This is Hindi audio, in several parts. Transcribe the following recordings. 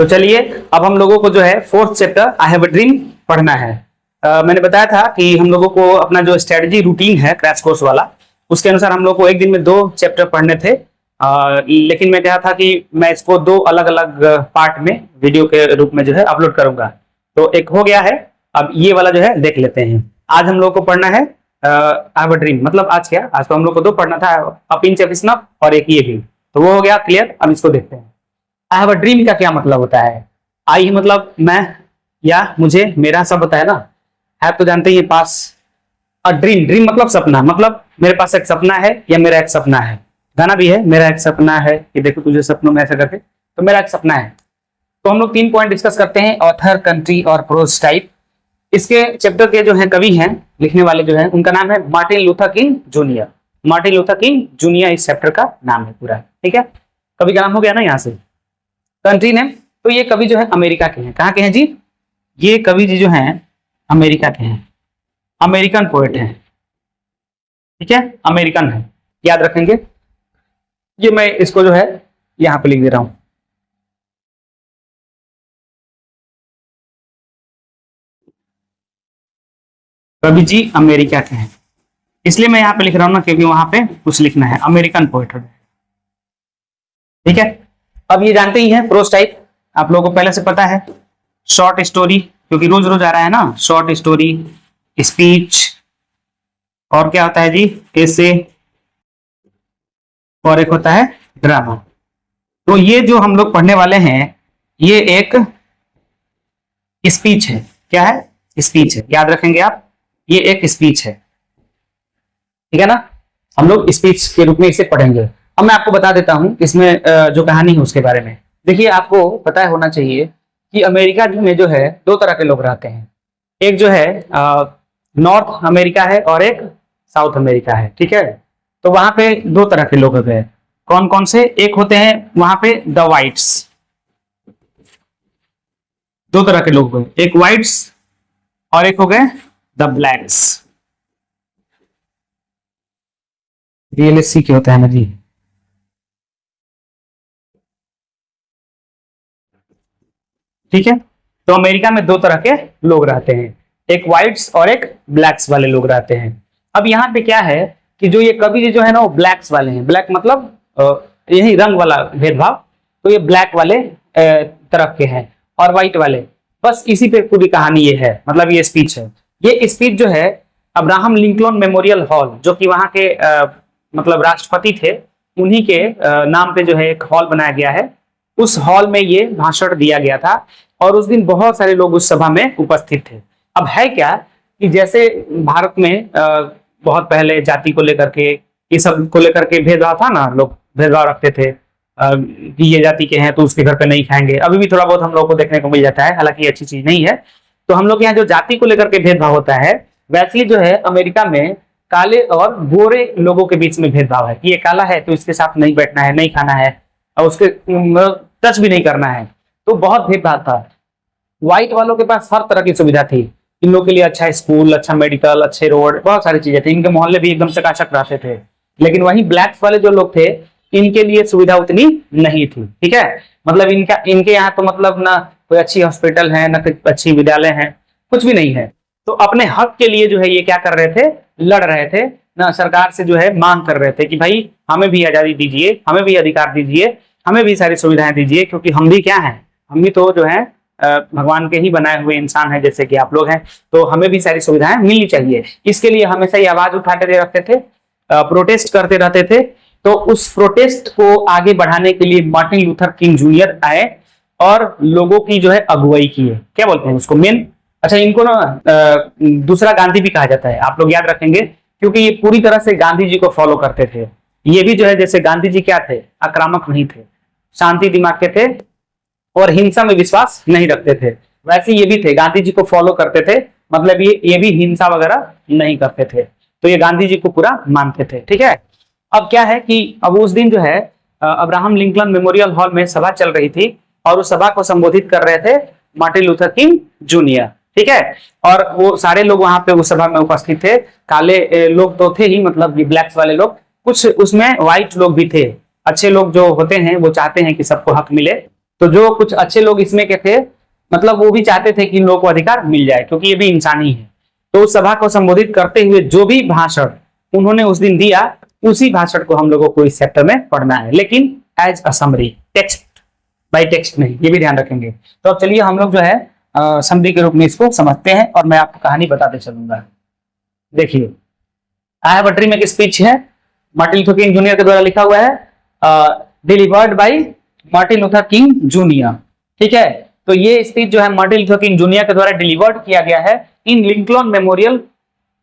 तो चलिए अब हम लोगों को जो है fourth chapter I have a dream पढ़ना है। मैंने बताया था कि हम लोगों को अपना जो स्ट्रेटजी रूटीन है क्रैश कोर्स वाला, उसके अनुसार हम लोग को एक दिन में 2 चैप्टर पढ़ने थे। लेकिन मैं कहा था कि मैं इसको 2 अलग अलग पार्ट में वीडियो के रूप में जो है अपलोड करूंगा। तो एक हो गया है, अब ये वाला जो है देख लेते हैं। आज हम लोग को पढ़ना है आई हैव अ ड्रीम, मतलब आज क्या, आज तो हम लोग को 2 पढ़ना था, अ पिंच ऑफ स्नफ और एक ये भी, तो वो हो गया क्लियर। अब इसको देखते हैं। आई हैव अ ड्रीम का क्या मतलब होता है? आई मतलब मैं या मुझे, मेरा सब होता है ना। हैव तो जानते ही पास, अ ड्रीम, ड्रीम मतलब सपना, मतलब मेरे पास एक सपना है या मेरा एक सपना है। गाना भी है, मेरा एक सपना है कि देखो तुझे सपनों में ऐसा करके, तो मेरा एक सपना है। तो हम लोग 3 पॉइंट डिस्कस करते हैं, ऑथर, कंट्री और प्रोज टाइप। इसके चैप्टर के जो है कवि हैं, लिखने वाले जो है, उनका नाम है Martin Luther King junior. Martin Luther King junior इस चैप्टर का नाम है पूरा, ठीक है। कवि का नाम हो गया ना यहाँ से। कंट्री नेम, तो ये कवि जो है अमेरिका के हैं। कहाँ के हैं जी? ये कवि जी जो हैं अमेरिका के हैं, अमेरिकन पोएट हैं, ठीक है, अमेरिकन है, याद रखेंगे। ये मैं इसको जो है यहां पे लिख दे रहा हूं। कवि जी अमेरिका के हैं, इसलिए मैं यहां पे लिख रहा हूं ना, क्योंकि वहां पे कुछ लिखना है, अमेरिकन पोएट, ठीक है। अब ये जानते ही हैं प्रोज टाइप, आप लोगों को पहले से पता है। शॉर्ट स्टोरी, क्योंकि रोज रोज आ रहा है ना, शॉर्ट स्टोरी, स्पीच, और क्या होता है जी, एसे, और एक होता है ड्रामा। तो ये जो हम लोग पढ़ने वाले हैं, ये एक स्पीच है। क्या है? स्पीच है, याद रखेंगे आप, ये एक स्पीच है, ठीक है ना। हम लोग स्पीच के रूप में इसे पढ़ेंगे। अब मैं आपको बता देता हूं इसमें जो कहानी है उसके बारे में। देखिए, आपको पता होना चाहिए कि अमेरिका में जो है 2 तरह के लोग रहते हैं। एक जो है नॉर्थ अमेरिका है और एक साउथ अमेरिका है, ठीक है। तो वहां पे 2 तरह के लोग हो गए। कौन कौन से? एक होते हैं वहां पे द वाइट्स, 2 तरह के लोग हुए, एक वाइट्स और एक हो गए द ब्लैक्स। डीएलएससी के होता है ना जी, ठीक है। तो अमेरिका में 2 तरह के लोग रहते हैं, एक व्हाइट्स और एक ब्लैक्स वाले लोग रहते हैं। अब यहाँ पे क्या है कि जो ये कवि जो है ना, वो ब्लैक्स वाले हैं। ब्लैक मतलब यही रंग वाला भेदभाव, तो ये ब्लैक वाले तरफ के हैं, और व्हाइट वाले, बस इसी पे पूरी कहानी ये है। मतलब ये स्पीच है। ये स्पीच जो है अब्राहम लिंकन मेमोरियल हॉल, जो कि वहां के मतलब राष्ट्रपति थे, उन्हीं के नाम पे जो है एक हॉल बनाया गया है। उस हॉल में ये भाषण दिया गया था, और उस दिन बहुत सारे लोग उस सभा में उपस्थित थे। अब है क्या कि जैसे भारत में बहुत पहले जाति को लेकर के, ये सब को लेकर के भेदभाव था ना, लोग भेदभाव रखते थे कि ये जाति के हैं तो उसके घर पे नहीं खाएंगे। अभी भी थोड़ा बहुत हम लोग को देखने को मिल जाता है, हालांकि अच्छी चीज नहीं है। तो हम लोग यहाँ जो जाति को लेकर के भेदभाव होता है, वैसे ही जो है अमेरिका में काले और गोरे लोगों के बीच में भेदभाव है कि ये काला है तो इसके साथ नहीं बैठना है, नहीं खाना है, और उसके टच भी नहीं करना है। तो बहुत भेदभाव था। व्हाइट वालों के पास हर तरह की सुविधा थी, इन लोगों के लिए अच्छा स्कूल, अच्छा मेडिकल, अच्छे रोड, बहुत सारी चीजें थी। इनके मोहल्ले भी एकदम चकाचक रहते थे। लेकिन वहीं ब्लैक्स वाले जो लोग थे, इनके लिए सुविधा उतनी नहीं थी, ठीक है। मतलब इनके यहाँ तो मतलब ना कोई अच्छी हॉस्पिटल है, ना कोई अच्छी विद्यालय है, कुछ भी नहीं है। तो अपने हक के लिए जो है ये क्या कर रहे थे, लड़ रहे थे ना, सरकार से जो है मांग कर रहे थे कि भाई हमें भी आजादी दीजिए, हमें भी अधिकार दीजिए, हमें भी सारी सुविधाएं दीजिए, क्योंकि हम भी क्या हैं, हम भी तो जो है भगवान के ही बनाए हुए इंसान हैं, जैसे कि आप लोग हैं। तो हमें भी सारी सुविधाएं मिलनी चाहिए। इसके लिए हमेशा ये आवाज उठाते रहते थे, प्रोटेस्ट करते रहते थे। तो उस प्रोटेस्ट को आगे बढ़ाने के लिए मार्टिन लूथर किंग जूनियर आए और लोगों की जो है अगुवाई की है। क्या बोलते हैं उसको, मेन। अच्छा, इनको ना दूसरा गांधी भी कहा जाता है, आप लोग याद रखेंगे, क्योंकि ये पूरी तरह से गांधी जी को फॉलो करते थे। ये भी जो है, जैसे गांधी जी क्या थे, आक्रामक नहीं थे, शांति दिमाग के थे और हिंसा में विश्वास नहीं रखते थे, वैसे ये भी थे, गांधी जी को फॉलो करते थे। मतलब ये भी हिंसा वगैरह नहीं करते थे, तो ये गांधी जी को पूरा मानते थे, ठीक है। अब क्या है कि अब उस दिन जो है अब्राहम लिंकन मेमोरियल हॉल में सभा चल रही थी, और उस सभा को संबोधित कर रहे थे मार्टिन लूथर किंग जूनियर, ठीक है। और वो सारे लोग वहां पे उस सभा में उपस्थित थे। काले लोग तो थे ही, मतलब ये ब्लैक्स वाले लोग, कुछ उसमें व्हाइट लोग भी थे। अच्छे लोग जो होते हैं वो चाहते हैं कि सबको हक मिले, तो जो कुछ अच्छे लोग इसमें के थे, मतलब वो भी चाहते थे कि इन लोगों को अधिकार मिल जाए, क्योंकि ये भी इंसान ही है। तो उस सभा को संबोधित करते हुए जो भी भाषण उन्होंने उस दिन दिया, उसी भाषण को हम लोगों को इस चैप्टर में पढ़ना है, लेकिन as a summary, text by text नहीं, ये भी ध्यान रखेंगे। तो अब चलिए हम लोग जो है समरी के रूप में इसको समझते हैं और मैं आपको कहानी बताते चलूंगा। देखिए, आई हैव अ ड्रीम एक स्पीच है, मार्टिन लूथर किंग जूनियर के द्वारा लिखा हुआ है, delivered by Martin Luther King junior. ठीक है, तो ये स्पीच जो है मार्टिन लूथर किंग जूनियर के द्वारा डिलीवर्ड किया गया है in Lincoln Memorial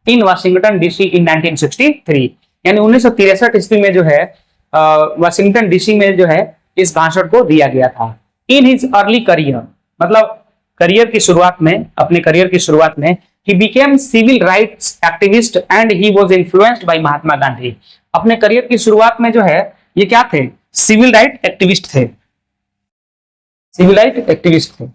in Washington DC in 1963, यानी 1963 ईस्वी में जो है वाशिंगटन डीसी में जो है इस भाषण को दिया गया था। इन हिज अर्ली करियर, मतलब करियर की शुरुआत में, अपने करियर की शुरुआत में, he became civil rights activist and he was influenced by Mahatma Gandhi. अपने करियर की शुरुआत में जो है ये क्या थे, सिविल राइट एक्टिविस्ट थे, सिविल राइट एक्टिविस्ट थे।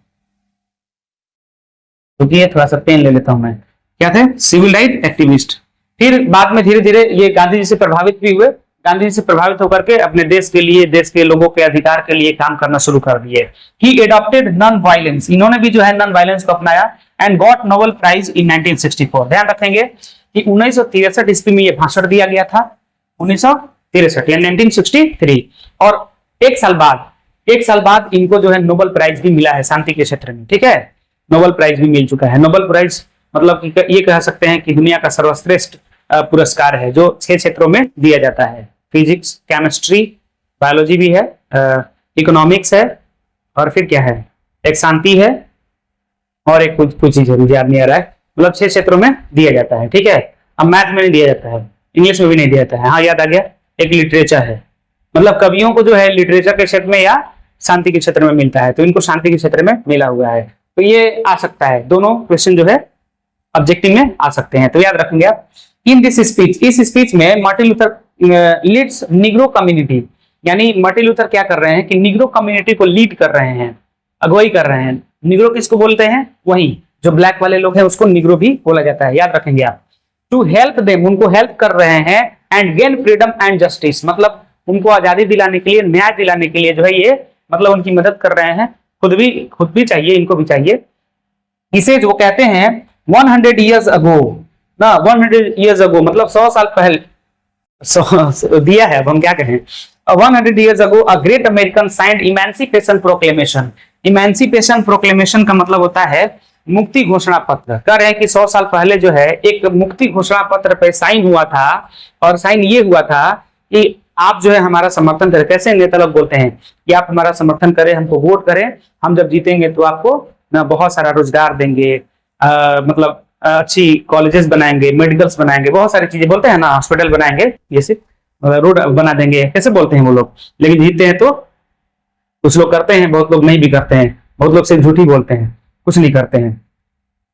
तो ये थोड़ा सा पेन ले लेता हूं मैं, क्या थे, सिविल राइट एक्टिविस्ट। फिर बाद में धीरे धीरे ये गांधी जी से प्रभावित भी हुए, गांधी जी से प्रभावित होकर के अपने देश के लिए, देश के लोगों के अधिकार के लिए काम करना शुरू कर दिए। ही एडॉप्टेड नॉन वायलेंस, इन्होंने भी जो है नॉन वायलेंस को अपनाया and got Nobel prize in 1964। ध्यान रखेंगे कि 1963 ईस्वी में ये भाषण दिया गया था, 1963 या 1963, और एक साल बाद इनको जो है नोबेल प्राइज भी मिला है शांति के क्षेत्र में। ठीक है, नोबेल प्राइज भी मिल चुका है। नोबेल प्राइज मतलब ये कह सकते हैं कि दुनिया का सर्वश्रेष्ठ पुरस्कार है जो 6 क्षेत्रों में दिया जाता है, फिजिक्स, केमिस्ट्री, बायोलॉजी भी है, इकोनॉमिक्स है, और फिर क्या है, एक शांति है, और एक कुछ चीज है मुझे याद नहीं आ रहा है, मतलब 6 क्षेत्रों में दिया जाता है। ठीक है, अब मैथ में नहीं दिया जाता है, इंग्लिश में भी नहीं दिया जाता है। हाँ, याद आ गया, एक लिटरेचर है, मतलब कवियों को जो है लिटरेचर के क्षेत्र में या शांति के क्षेत्र में मिलता है, तो इनको शांति के क्षेत्र में मिला हुआ है। तो ये आ सकता है, दोनों क्वेश्चन जो है ऑब्जेक्टिव में आ सकते हैं, तो याद रखेंगे आप। इन दिस स्पीच, इस स्पीच में Martin Luther leads Negro community, यानी मार्टिन लूथर क्या कर रहे हैं कि निग्रो कम्युनिटी को लीड कर रहे हैं, अगुवाई कर रहे हैं। निग्रो किसको बोलते हैं, वही जो ब्लैक वाले लोग हैं उसको निग्रो भी बोला जाता है, याद रखेंगे आप। टू हेल्प देम, उनको हेल्प कर रहे हैं, and gain freedom and justice, मतलब उनको आजादी दिलाने के लिए, न्याय दिलाने के लिए जो है ये मतलब उनकी मदद कर रहे हैं। खुद भी चाहिए, इनको भी चाहिए। इसे जो कहते हैं 100 years ago ना, 100 years ago मतलब 100 साल पहले, दिया है, अब हम क्या कहें, 100 years ago a great American signed emancipation proclamation। Emancipation proclamation का मतलब होता है मुक्ति घोषणा पत्र। कह रहे हैं कि 100 साल पहले जो है एक मुक्ति घोषणा पत्र पे साइन हुआ था, और साइन ये हुआ था कि आप जो है हमारा समर्थन करें। कैसे नेता लोग बोलते हैं कि आप हमारा समर्थन करें, हमको वोट करें, हम जब जीतेंगे तो आपको ना बहुत सारा रोजगार देंगे, मतलब अच्छी कॉलेजेस बनाएंगे, मेडिकल्स बनाएंगे, बहुत सारी चीजें बोलते हैं ना, हॉस्पिटल बनाएंगे, ये सिर्फ रोड बना देंगे, कैसे बोलते हैं वो लोग। लेकिन जीतते हैं तो कुछ लोग करते हैं, बहुत लोग नहीं भी करते हैं, बहुत लोग सिर्फ झूठी बोलते हैं, कुछ नहीं करते हैं।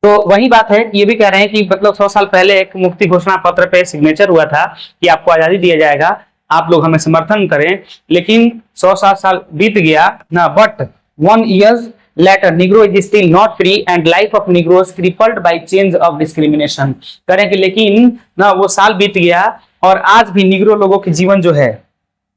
तो वही बात है, ये भी कह रहे हैं कि मतलब 100 साल पहले एक मुक्ति घोषणा पत्र पे सिग्नेचर हुआ था कि आपको आजादी दिया जाएगा, आप लोग हमें समर्थन करें। लेकिन 100 साल बीत गया ना, but 1 year later Negro is still not free and life of Negroes crippled by change of discrimination। करें कि लेकिन ना वो साल बीत गया और आज भी निग्रो लोगों के जीवन जो है,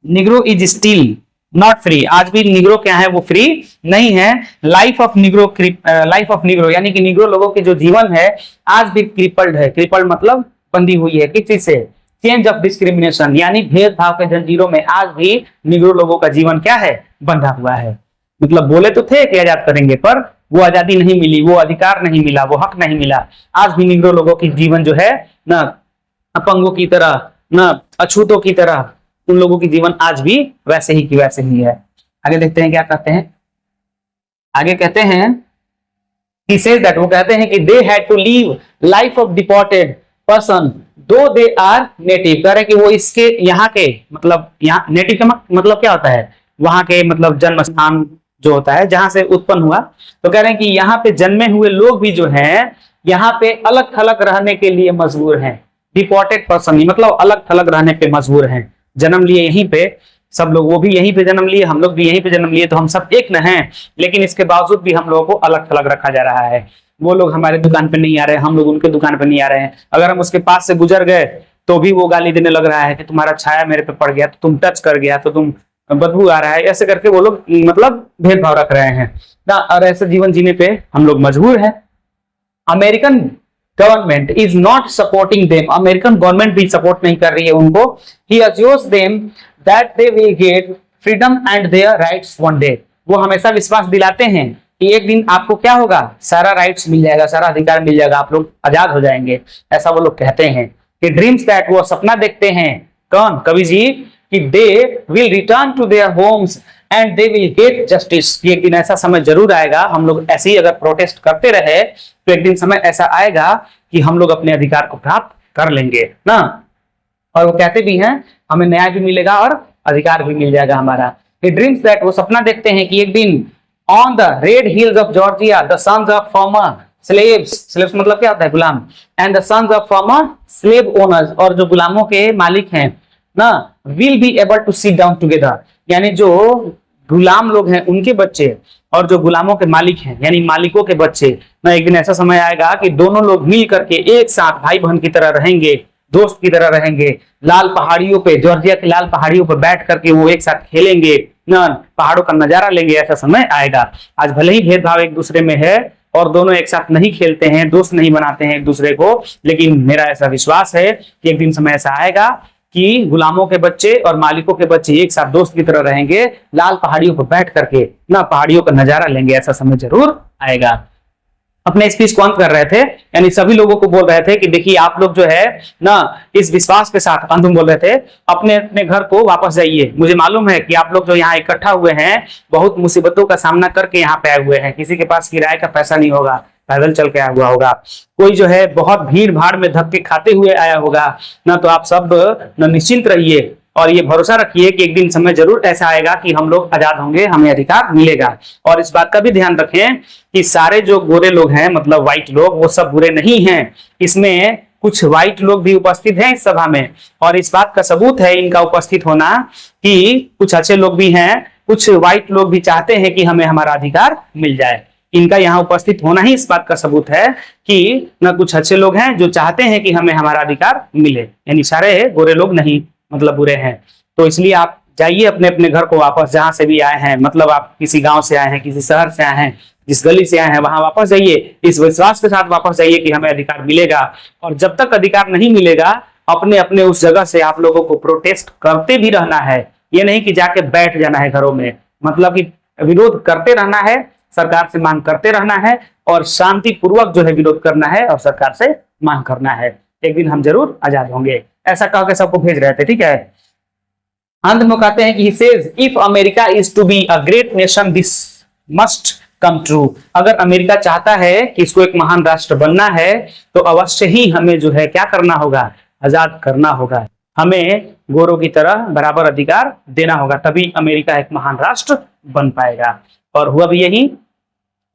Negro is still not free, आज भी निग्रो क्या है, वो फ्री नहीं है। लाइफ ऑफ निग्रो यानी कि निग्रो लोगों के जो जीवन है आज भी क्रिपल्ड है। क्रिपल्ड मतलब बंधी हुई है, किस चीज से, चेंज ऑफ डिस्क्रिमिनेशन, यानी भेदभाव के जंजीरों में आज भी निग्रो लोगों का जीवन क्या है, बंधा हुआ है। मतलब बोले तो थे कि आजाद करेंगे, पर वो आजादी नहीं मिली, वो अधिकार नहीं मिला, वो हक नहीं मिला। आज भी निग्रो लोगों की जीवन जो है ना अपंगों की तरह, ना अछूतों की तरह, उन लोगों की जीवन आज भी वैसे ही की वैसे ही है। आगे देखते हैं क्या कहते हैं। आगे कहते हैं he says that, वो कहते हैं कि they had to live life of deported person though they are native। कह रहे कि वो इसके यहाँ के, मतलब यहाँ नेटिव का मतलब क्या होता है, वहां के मतलब जन्म स्थान जो होता है जहां से उत्पन्न हुआ। तो कह रहे हैं कि यहाँ पे जन्मे हुए लोग भी जो हैं यहाँ पे अलग थलग रहने के लिए मजबूर हैं। डिपोर्टेड पर्सन मतलब अलग थलग रहने पे मजबूर हैं। जन्म लिए यहीं पे सब लोग, वो भी यहीं पे जन्म लिए, हम लोग भी यहीं पे जन्म लिए, तो हम सब एक न हैं, लेकिन इसके बावजूद भी हम लोगों को अलग थलग रखा जा रहा है। वो लोग हमारे दुकान पे नहीं आ रहे हैं, हम लोग उनके दुकान पे नहीं आ रहे हैं। अगर हम उसके पास से गुजर गए तो भी वो गाली देने लग रहा है कि तुम्हारा छाया मेरे पे पड़ गया, तो तुम टच कर गया, तो तुम बदबू आ रहा है, ऐसे करके वो लोग मतलब भेदभाव रख रहे हैं ना, और ऐसे जीवन जीने पे हम लोग मजबूर हैं। American government is not supporting them, American government भी सपोर्ट नहीं कर रही है उनको। He assures them that they will get freedom and their rights one day, वो हमेशा विश्वास दिलाते हैं कि एक दिन आपको क्या होगा, सारा राइट्स मिल जाएगा, सारा अधिकार मिल जाएगा, आप लोग आजाद हो जाएंगे, ऐसा वो लोग कहते हैं। कि ड्रीम्स दैट, वो सपना देखते हैं कौन, कवि जी, कि they will return to their homes and they will get justice, एक दिन ऐसा समय जरूर आएगा, हम लोग ऐसे ही अगर प्रोटेस्ट करते रहे तो एक दिन समय ऐसा आएगा कि हम लोग अपने अधिकार को प्राप्त कर लेंगे ना। और वो कहते भी हैं हमें न्याय भी मिलेगा और अधिकार भी मिल जाएगा हमारा। ड्रीम्स दैट, वो सपना देखते हैं कि एक दिन on the red hills of Georgia the sons of former slaves, slaves मतलब क्या होता है, गुलाम, and the sons of former slave owners, और जो गुलामों के मालिक हैं ना, will be able to sit down together, यानी जो गुलाम लोग हैं उनके बच्चे और जो गुलामों के मालिक हैं यानी मालिकों के बच्चे ना, एक दिन ऐसा समय आएगा कि दोनों लोग मिल करके एक साथ भाई बहन की तरह रहेंगे, दोस्त की तरह रहेंगे, लाल पहाड़ियों पे, जॉर्जिया की लाल पहाड़ियों पर बैठ करके वो एक साथ खेलेंगे ना, पहाड़ों का नजारा लेंगे, ऐसा समय आएगा। आज भले ही भेदभाव एक दूसरे में है और दोनों एक साथ नहीं खेलते हैं, दोस्त नहीं बनाते हैं एक दूसरे को, लेकिन मेरा ऐसा विश्वास है कि एक दिन समय ऐसा आएगा कि गुलामों के बच्चे और मालिकों के बच्चे एक साथ दोस्त की तरह रहेंगे, लाल पहाड़ियों पर बैठ करके ना पहाड़ियों का नजारा लेंगे, ऐसा समय जरूर आएगा। अपने स्पीच को अंत कर रहे थे, यानी सभी लोगों को बोल रहे थे कि देखिए आप लोग जो है ना इस विश्वास के साथ, अंत में बोल रहे थे अपने अपने घर को वापस जाइए। मुझे मालूम है कि आप लोग जो यहाँ इकट्ठा हुए हैं बहुत मुसीबतों का सामना करके यहाँ पे आए हुए हैं, किसी के पास किराए का पैसा नहीं होगा, पैदल चल के आया हुआ होगा, कोई जो है बहुत भीड़ भाड़ में धक्के खाते हुए आया होगा ना, तो आप सब न निश्चिंत रहिए और ये भरोसा रखिए कि एक दिन समय जरूर ऐसा आएगा कि हम लोग आजाद होंगे, हमें अधिकार मिलेगा। और इस बात का भी ध्यान रखें कि सारे जो गोरे लोग हैं मतलब व्हाइट लोग, वो सब बुरे नहीं हैं, इसमें कुछ व्हाइट लोग भी उपस्थित हैं इस सभा में, और इस बात का सबूत है इनका उपस्थित होना कि कुछ अच्छे लोग भी हैं, कुछ व्हाइट लोग भी चाहते हैं कि हमें हमारा अधिकार मिल जाए। इनका यहाँ उपस्थित होना ही इस बात का सबूत है कि ना कुछ अच्छे लोग हैं जो चाहते हैं कि हमें हमारा अधिकार मिले, यानी सारे गोरे लोग नहीं मतलब बुरे हैं। तो इसलिए आप जाइए अपने अपने घर को वापस, जहां से भी आए हैं, मतलब आप किसी गांव से आए हैं, किसी शहर से आए हैं, जिस गली से आए हैं वहां वापस जाइए, इस विश्वास के साथ वापस जाइए कि हमें अधिकार मिलेगा। और जब तक अधिकार नहीं मिलेगा अपने अपने उस जगह से आप लोगों को प्रोटेस्ट करते भी रहना है, ये नहीं कि जाके बैठ जाना है घरों में, मतलब कि विरोध करते रहना है, सरकार से मांग करते रहना है और शांतिपूर्वक जो है विरोध करना है और सरकार से मांग करना है। एक दिन हम जरूर आजाद होंगे, ऐसा कह के सबको भेज रहे थे। ठीक है, अंत में कहते हैं कि he says if America is to be a great nation this must come true, अगर अमेरिका चाहता है कि इसको एक महान राष्ट्र बनना है तो अवश्य ही हमें जो है क्या करना होगा, आजाद करना होगा, हमें गोरों की तरह बराबर अधिकार देना होगा, तभी अमेरिका एक महान राष्ट्र बन पाएगा। और हुआ भी यही,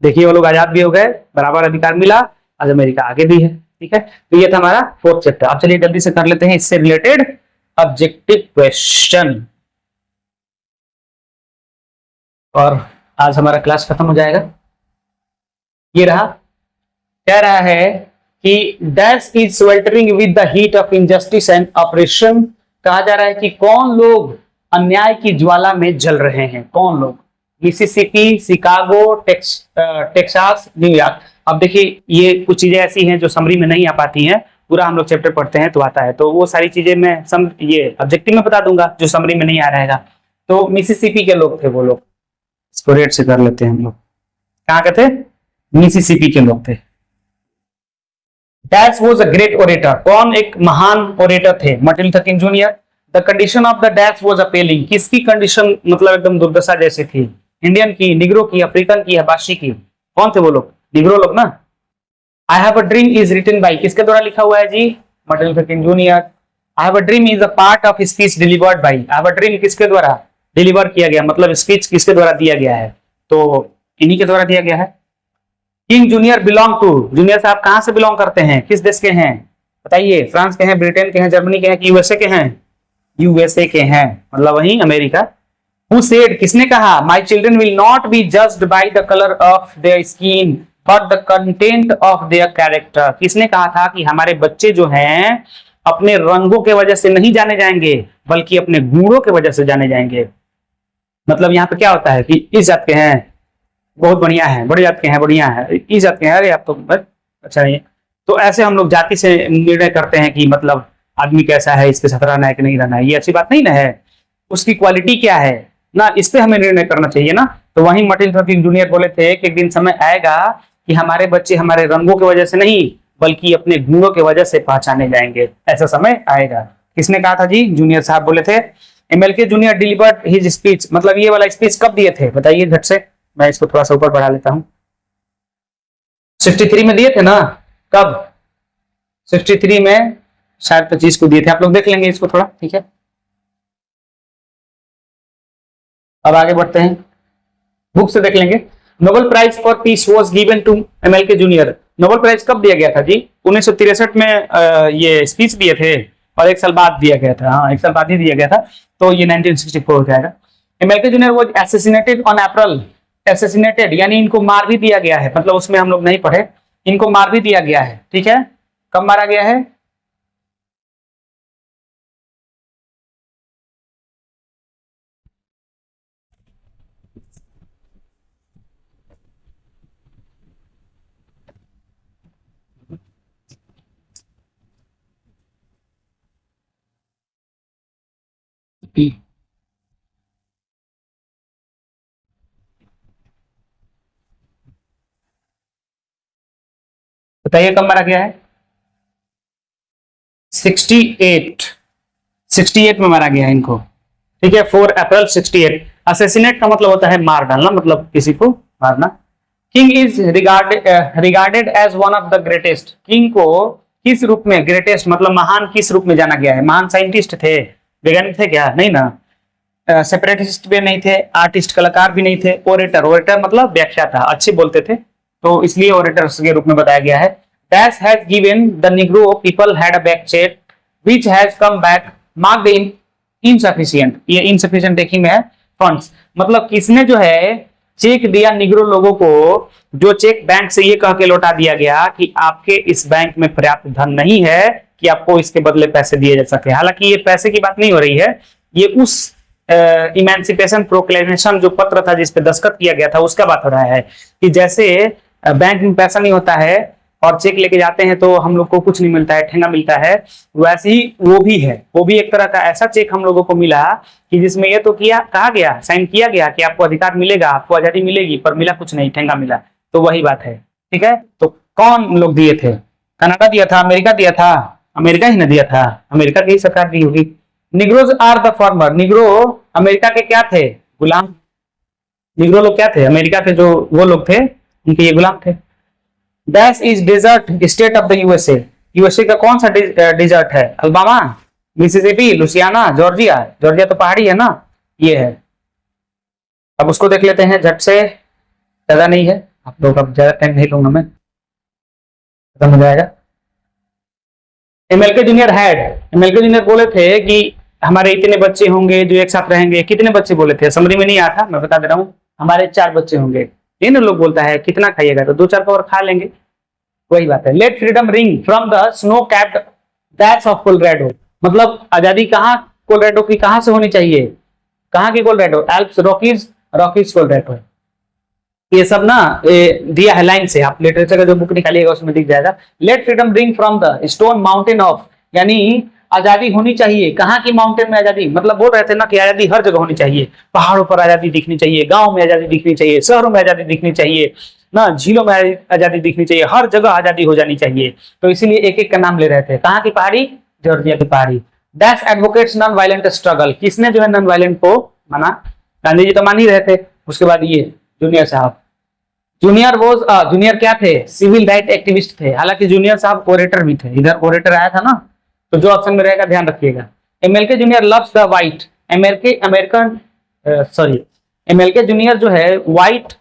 देखिए वो लोग आजाद भी हो गए, बराबर अधिकार मिला, आज अमेरिका आगे भी है। ठीक है, तो ये था हमारा 4th चैप्टर। अब चलिए जल्दी से कर लेते हैं इससे रिलेटेड ऑब्जेक्टिव क्वेश्चन, और आज हमारा क्लास खत्म हो जाएगा। ये रहा, कह रहा है कि dash is sweltering with the heat of injustice and operation, कहा जा रहा है कि कौन लोग अन्याय की ज्वाला में जल रहे हैं, कौन लोग, मिसिसिपी, शिकागो, टेक्सास, न्यूयॉर्क। अब देखिए ये कुछ चीजें ऐसी हैं जो समरी में नहीं आ पाती हैं, पूरा हम लोग चैप्टर पढ़ते हैं तो आता है, तो वो सारी चीजें मैं ये ऑब्जेक्टिव में बता दूंगा जो समरी में नहीं आ रहेगा। तो मिसिसिपी के लोग थे वो लोग, इसको रेट से कर लेते हैं हम लोग, कहाँ के थे, मिसिसिपी के लोग थे। Dash was a great orator, कौन एक महान ओरेटर थे, Martin Luther King junior. The condition of the dash was appalling, किसकी कंडीशन मतलब एकदम दुर्दशा जैसी थी, इंडियन की, निग्रो की, अफ्रीकन की, हबाशी की, कौन थे वो लोग, निग्रो लोग ना। I have a dream is written by, किसके द्वारा लिखा हुआ है जी, Martin Luther King junior. I have a dream is a part of speech delivered by, I have a dream किसके द्वारा डिलीवर किया गया, मतलब स्पीच किसके द्वारा दिया गया है, तो इन्हीं के द्वारा दिया गया है। King Junior belong to, Junior साहब कहां से बिलोंग करते हैं, किस देश के हैं बताइए, फ्रांस के हैं, ब्रिटेन के हैं, जर्मनी के हैं, यूएसए के हैं, यूएसए के हैं, मतलब वही अमेरिका। Who said, किसने कहा, my children will not be judged by the color of their skin but the content of their character, किसने कहा था कि हमारे बच्चे जो हैं अपने रंगों के वजह से नहीं जाने जाएंगे बल्कि अपने गुणों के वजह से जाने जाएंगे। मतलब यहाँ पे क्या होता है कि इस जात के हैं बहुत बढ़िया है, बड़ी जात के हैं बढ़िया है, इस जात के हैं अरे आप तो बस अच्छा नहीं है। तो ऐसे हम लोग जाति से निर्णय करते हैं कि मतलब आदमी कैसा है, इसके साथ रहना है कि नहीं रहना है, ये अच्छी बात नहीं ना है। उसकी क्वालिटी क्या है ना, इस पे हमें निर्णय करना चाहिए ना। तो वहीं मार्टिन लूथर किंग जूनियर बोले थे कि एक दिन समय आएगा कि हमारे बच्चे हमारे रंगों की वजह से नहीं बल्कि अपने गुणों की वजह से पहचाने जाएंगे, ऐसा समय आएगा। किसने कहा था जी? जूनियर साहब बोले थे। MLK junior delivered his speech, मतलब ये वाला स्पीच कब दिए थे बताइए झट से, मैं इसको थोड़ा सा ऊपर बढ़ा लेता हूं। 63 में दिए थे ना? कब? 63 में शायद 25 को दिए थे, आप लोग देख लेंगे इसको थोड़ा, ठीक है। अब आगे बढ़ते हैं, बुक से देख लेंगे। Nobel prize for peace was given to MLK Junior. Nobel prize कब दिया गया था जी? 1963 में ये स्पीच दिए थे और एक साल बाद दिया गया था। हाँ, एक साल बाद ही दिया गया था, तो ये 1964 हो जाएगा। MLK junior was assassinated on April. Assassinated यानी इनको मार भी दिया गया है, मतलब उसमें हम लोग नहीं पढ़े, इनको मार भी दिया गया है, ठीक है। कब मारा गया है? बताइए कब मारा गया है? 68, 68 में मारा गया है इनको, ठीक है। 4 अप्रैल 68। असैसिनेट का मतलब होता है मार डालना, मतलब किसी को मारना। King is regarded as one of the greatest. King को किस रूप में ग्रेटेस्ट मतलब महान किस रूप में जाना गया है? महान साइंटिस्ट थे, वैज्ञानिक थे क्या? नहीं ना। सेपरेटिस्ट भी नहीं थे, आर्टिस्ट कलाकार भी नहीं थे, ओरेटर, ओरेटर मतलब व्याख्या था, अच्छे बोलते थे, तो इसलिए ओरेटर्स के रूप में बताया गया है। Dash has given the Negro people had a back check which has come back marked in insufficient. ये इनसफिशिएंट देखी में है फंड्स, मतलब किसने जो है चेक दिया निग्रो लोगों को, जो चेक बैंक से ये कह के लौटा दिया गया कि आपके इस बैंक में पर्याप्त धन नहीं है कि आपको इसके बदले पैसे दिए जा सके। हालांकि ये पैसे की बात नहीं हो रही है, ये उस इमेंसिपेशन प्रोक्लेमेशन जो पत्र था जिसपे दस्तखत किया गया था उसका बात हो रहा है कि जैसे बैंक में पैसा नहीं होता है और चेक लेके जाते हैं तो हम लोग को कुछ नहीं मिलता है, ठेंगा मिलता है, वैसे ही वो भी है। वो भी एक तरह का ऐसा चेक हम लोगों को मिला कि जिसमें ये तो किया कहा गया, साइन किया गया कि आपको अधिकार मिलेगा, आपको आजादी मिलेगी, पर मिला कुछ नहीं, ठेंगा मिला। तो वही बात है, ठीक है। तो कौन लोग दिए थे? कनाडा दिया था, अमेरिका दिया था? अमेरिका ही ना दिया था, अमेरिका की सरकार दी होगी। Negroes are the farmer. Negro America के क्या थे? गुलाम। निग्रो लोग क्या थे? अमेरिका के जो वो लोग थे उनके ये गुलाम थे। Dash is desert state of the USA. USA का कौन सा डेजर्ट है? Alabama, Mississippi, Louisiana, Georgia. Georgia तो पहाड़ी है ना, ये है। अब उसको देख लेते हैं झट से, ज्यादा नहीं है, आप लोग अब ज्यादा टाइम नहीं लूंगा मैं, खत्म हो जाएगा। MLK junior had, MLK junior बोले थे कि हमारे इतने बच्चे होंगे जो एक साथ रहेंगे। कितने बच्चे बोले थे? समझ में नहीं आया था, मैं बता दे रहा हूँ, हमारे 4 बच्चे होंगे। ये ना लोग बोलता है कितना खाइएगा, तो 2-4 कवर खा लेंगे, वही बात है। Let freedom ring from the snowcapped that's of Colorado. मतलब आजादी कहाँ कोलोराडो की कहाँ से होनी चाहिए? कहाँ की Colorado? Alps, Rockies, Rockies Colorado. ये सब ना दिया है लाइन से, आप लिटरेचर का जो बुक निकालिएगा उसमें दिख जाएगा। Let freedom ring from the Stone Mountain of, यानी आजादी होनी चाहिए। कहाँ की माउंटेन में आजादी? मतलब बोल रहे थे ना कि आजादी हर जगह होनी चाहिए, पहाड़ों पर आजादी दिखनी चाहिए, गांव में आजादी दिखनी चाहिए, शहरों में आजादी दिखनी चाहिए ना, झीलों में आजादी दिखनी चाहिए, हर जगह आजादी हो जानी चाहिए। तो इसीलिए एक एक का नाम ले रहे थे। कहाँ की पहाड़ी? जॉर्जिया की पहाड़ी। Dash advocates non violent struggle. किसने जो है नॉन वायलेंट को माना? गांधी जी तो मान ही रहे थे। उसके बाद ये जूनियर साहब। जूनियर वॉज जूनियर क्या थे? सिविल राइट एक्टिविस्ट थे। हालांकि जूनियर साहब ओरेटर भी थे, इधर ओरेटर आया था ना, तो जो ऑप्शन में रहेगा ध्यान रखिएगा। MLK junior loves the white. MLK junior जो है व्हाइट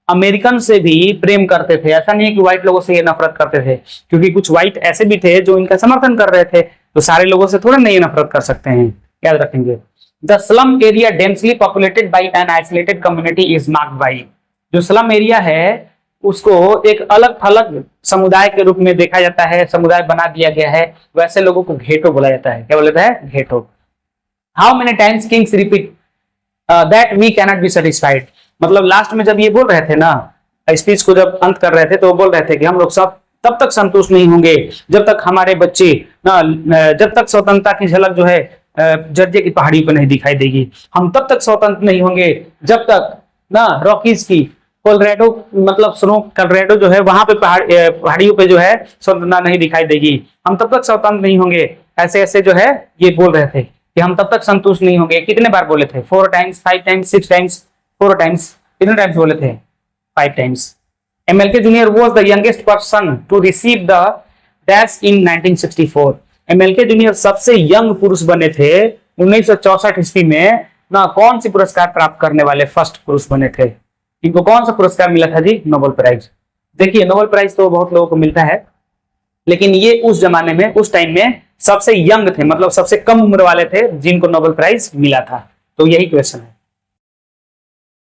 अमेरिकन से भी प्रेम करते थे। ऐसा नहीं है कि व्हाइट लोगों से ये नफरत करते थे, क्योंकि कुछ व्हाइट ऐसे भी थे जो इनका समर्थन कर रहे थे, तो सारे लोगों से थोड़ा नहीं नफरत कर सकते हैं, याद रखेंगे। The slum area densely populated by an isolated community is marked by. जो स्लम एरिया है उसको एक अलग थलग समुदाय के रूप में देखा जाता है, समुदाय बना दिया गया है, वैसे लोगों को घेटो बोला जाता है। क्या बोला जाता है? Ghetto. How many times Kings repeat that we cannot be satisfied. मतलब लास्ट में जब ये बोल रहे थे ना, स्पीच को जब अंत कर रहे थे, तो वो बोल रहे थे कि हम लोग सब तब तक संतुष्ट नहीं होंगे जब तक हमारे बच्चे ना, जब तक स्वतंत्रता की झलक जो है जर्जे की पहाड़ी पर नहीं दिखाई देगी, हम तब तक स्वतंत्र नहीं होंगे जब तक ना रॉकीज की कोलोराडो, मतलब स्नो कोलोराडो जो है वहां पे पहाड़ियों पे जो है स्वतंत्रता नहीं दिखाई देगी, हम तब तक स्वतंत्र नहीं होंगे। ऐसे ऐसे जो है ये बोल रहे थे कि हम तब तक संतुष्ट नहीं होंगे। कितने बार बोले थे? 4 टाइम्स, 5 टाइम्स, 6 टाइम्स, 4 टाइम्स। कितने टाइम्स बोले थे? 5 times. MLK Junior was the youngest person to receive the dash in 1964। MLK Junior सबसे यंग पुरुष बने थे 1964 ईस्वी में ना। कौन सी पुरस्कार प्राप्त करने वाले फर्स्ट पुरुष बने थे? इनको कौन सा पुरस्कार मिला था जी? Nobel prize. देखिए नोबेल प्राइज तो बहुत लोगों को मिलता है, लेकिन ये उस जमाने में, उस टाइम में सबसे यंग थे, मतलब सबसे कम उम्र वाले थे जिनको नोबेल प्राइज मिला था। तो यही क्वेश्चन है।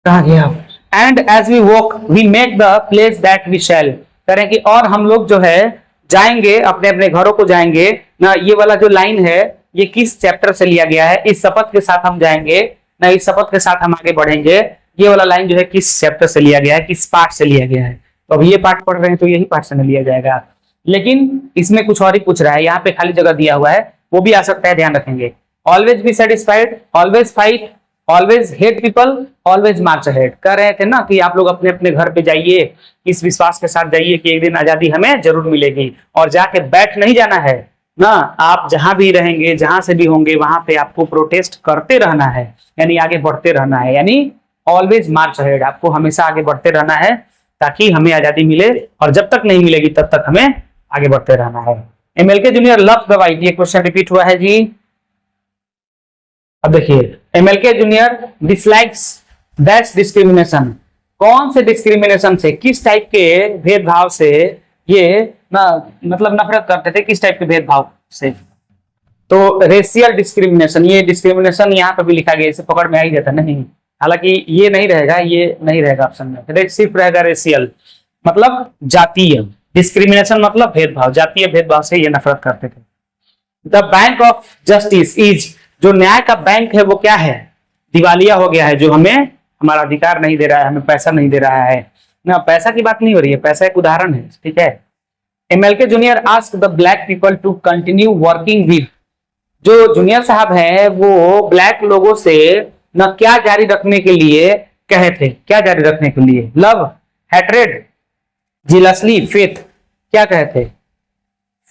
कहा गया and as we walk we make the place that we shall. करें कि और हम लोग जो है जाएंगे, अपने अपने घरों को जाएंगे ना। ये वाला जो लाइन है ये किस चैप्टर से लिया गया है? इस शपथ के साथ हम जाएंगे ना, इस शपथ के साथ हम आगे बढ़ेंगे। ये वाला लाइन जो है किस चैप्टर से लिया गया है, किस पार्ट से लिया गया है? तो अब ये पार्ट पढ़ रहे हैं तो यही पार्ट से लिया जाएगा, लेकिन इसमें कुछ और ही पूछ रहा है। यहाँ पे खाली जगह दिया हुआ है, वो भी आ सकता है, ध्यान रखेंगे। Always be satisfied, always fight, always hate people, always March ahead. कह रहे थे ना कि आप लोग अपने अपने घर पे जाइए, इस विश्वास के साथ जाइए कि एक दिन आजादी हमें जरूर मिलेगी, और जाके बैठ नहीं जाना है ना। आप जहां भी रहेंगे, जहां से भी होंगे, वहां पे आपको प्रोटेस्ट करते रहना है, यानी आगे बढ़ते रहना है, यानी ऑलवेज मार्च अहेड। आपको हमेशा आगे बढ़ते रहना है ताकि हमें आजादी मिले, और जब तक नहीं मिलेगी तब तक हमें आगे बढ़ते रहना है। MLK junior loves the white. ये क्वेश्चन रिपीट हुआ है जी। अब देखिए MLK junior dislikes that's discrimination. कौन से डिस्क्रिमिनेशन से, किस टाइप के भेदभाव से ये ना, मतलब नफरत करते थे? किस टाइप के भेदभाव से? तो रेशियल डिस्क्रिमिनेशन। ये डिस्क्रिमिनेशन यहाँ पर भी लिखा गया, इसे पकड़ में आ ही जाता नहीं। हालांकि ये नहीं रहेगा, ये नहीं रहेगा ऑप्शन में, सिर्फ रहेगा रेशियल, मतलब जातीय। डिस्क्रिमिनेशन मतलब भेदभाव, जातीय भेदभाव से ये नफरत करते थे। The bank of justice is. जो न्याय का बैंक है वो क्या है? दिवालिया हो गया है, जो हमें हमारा अधिकार नहीं दे रहा है, हमें पैसा नहीं दे रहा है ना। पैसा की बात नहीं हो रही है, पैसा एक उदाहरण है, ठीक है। MLK Junior ask the black people to continue working with. जो जूनियर साहब हैं वो ब्लैक लोगों से ना क्या जारी रखने के लिए कहे थे? क्या जारी रखने के लिए? Love, hatred, jealously, faith. क्या कहे थे?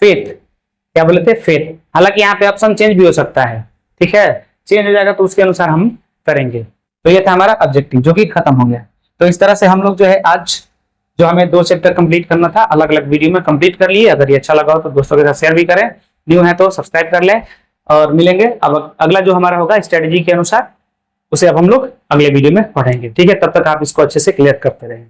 फेथ। क्या बोले थे? फेथ। हालांकि यहाँ पे ऑप्शन चेंज भी हो सकता है, ठीक है, चेंज हो जाएगा तो उसके अनुसार हम करेंगे। तो ये था हमारा ऑब्जेक्टिव जो कि खत्म हो गया। तो इस तरह से हम लोग जो है आज जो हमें 2 चैप्टर कंप्लीट करना था, अलग अलग वीडियो में कंप्लीट कर लिए। अगर ये अच्छा लगा हो तो दोस्तों के साथ शेयर भी करें, न्यू है तो सब्सक्राइब कर लें, और मिलेंगे। अब अगला जो हमारा होगा स्ट्रेटेजी के अनुसार, उसे अब हम लोग अगले वीडियो में पढ़ेंगे, ठीक है। तब तक आप इसको अच्छे से क्लियर करते रहें।